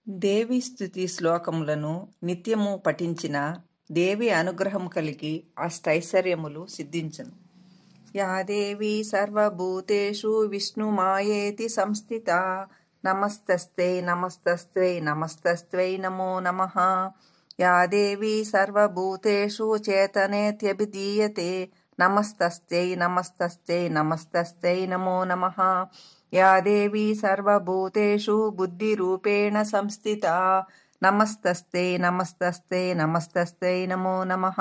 దేవి స్తుతి శ్లోకములను నిత్యము పఠించిన దేవి అనుగ్రహం కలిగి అష్టైశ్వర్యములు సిద్ధించును. యా దేవి సర్వభూతేషు విష్ణుమాయేతి సంస్థితా నమస్తస్తే నమస్తస్త్వై నమస్తస్త్వై నమో నమః. యా దేవి సర్వభూతేషు చేతనేత్యభిధీయతే నమస్తస్యై నమస్తస్యై నమస్తస్యై నమో నమః. యా దేవి సర్వభూతేషు బుద్ధిరూపేణ సంస్థితా నమస్తస్తే నమస్తస్తే నమస్తస్తే నమో నమః.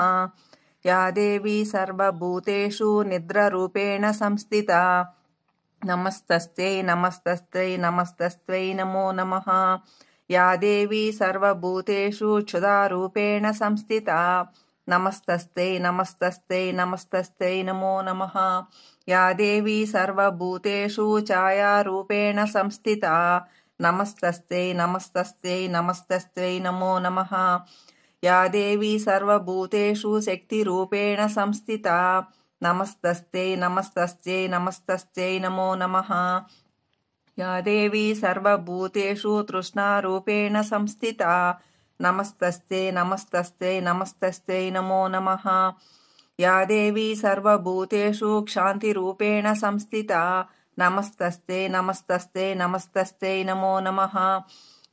యా దేవి సర్వభూతేషు నిద్రారూపేణ సంస్థితా నమస్తస్యై నమస్తస్యై నమస్తస్యై నమో నమః. యా దేవి సర్వభూతేషు క్షుధారూపేణ సంస్థితా నమస్తస్యై నమస్తస్యై నమస్తస్యై నమో నమః. యా దేవి సర్వభూతేషు ఛాయారూపేణ సంస్థితా నమస్తస్యై నమస్తస్యై నమస్తస్యై నమో నమః. యా దేవి సర్వభూతేషు శక్తిరూపేణ సంస్థితా నమస్తస్యై నమస్తస్యై నమస్తస్యై నమో నమః. యా దేవి సర్వభూతేషు తృష్ణారూపేణ సంస్థితా నమస్తస్యై నమస్తస్యై నమస్తస్యై నమో నమః. యా దేవి సర్వభూతేషు క్షాంతిరూపేణ సంస్థితా నమస్తస్యై నమస్తస్యై నమస్తస్యై నమో నమః.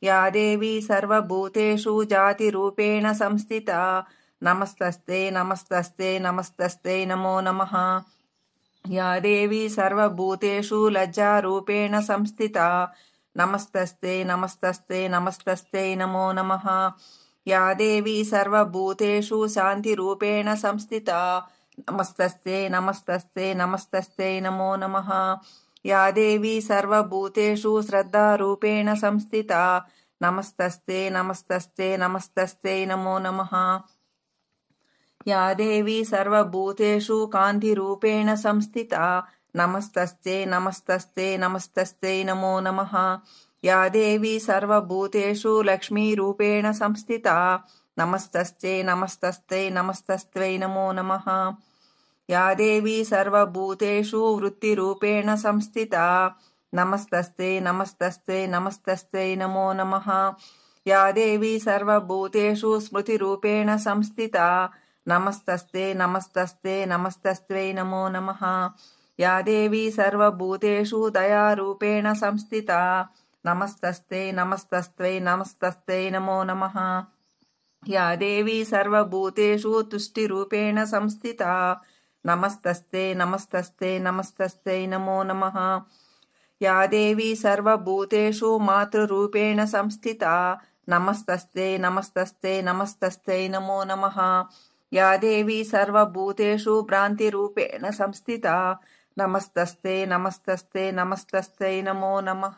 యా దేవి సర్వభూతేషు జాతిరూపేణ సంస్థితా నమస్తస్యై నమస్తస్యై నమస్తస్యై నమో నమః. యా దేవి సర్వభూతేషు లజ్జారూపేణ సంస్థితా నమస్తస్యై నమస్తస్యై నమస్తస్యై నమో నమః. యా దేవి సర్వభూతేషు శాంతిరూపేణ సంస్థితా నమస్తస్యై నమస్తస్యై నమస్తస్యై నమో నమః. యా దేవి సర్వభూతేషు శ్రద్ధారూపేణ సంస్థితా నమస్తస్యై నమస్తస్యై నమస్తస్యై నమో నమః. యా దేవి సర్వభూతేషు కాంతిరూపేణ సంస్థితా నమస్తస్యై నమస్తస్యై నమస్తస్యై నమో నమః. యా దేవి సర్వభూతేషు లక్ష్మీరూపేణ సంస్థితా నమస్తస్యై నమస్తస్యై నమస్తస్యై నమో నమః. యా దేవి సర్వభూతేషు వృత్తిరూపేణ సంస్థితా నమస్తస్యై నమస్తస్యై నమస్తస్యై నమో నమః. యా దేవి సర్వభూతేషు స్మృతిరూపేణ సంస్థితా నమస్తస్యై నమస్తస్యై నమస్తస్యై నమో నమః. యా దేవి సర్వభూతేషు దయారూపేణ సంస్థితా నమస్తస్యై నమస్తస్యై నమస్తస్యై నమో నమః. యా దేవి సర్వభూతేషు తుష్టిరూపేణ సంస్థితా నమస్తస్యై నమస్తస్యై నమస్తస్యై నమో నమః. యా దేవి సర్వభూతేషు మాతృరూపేణ సంస్థితా నమస్తస్యై నమస్తస్యై నమస్తస్యై నమో నమః. యా దేవి సర్వభూతేషు భ్రాంతిరూపేణ సంస్థితా నమస్తస్యై నమస్తస్యై నమస్తస్యై నమో నమః.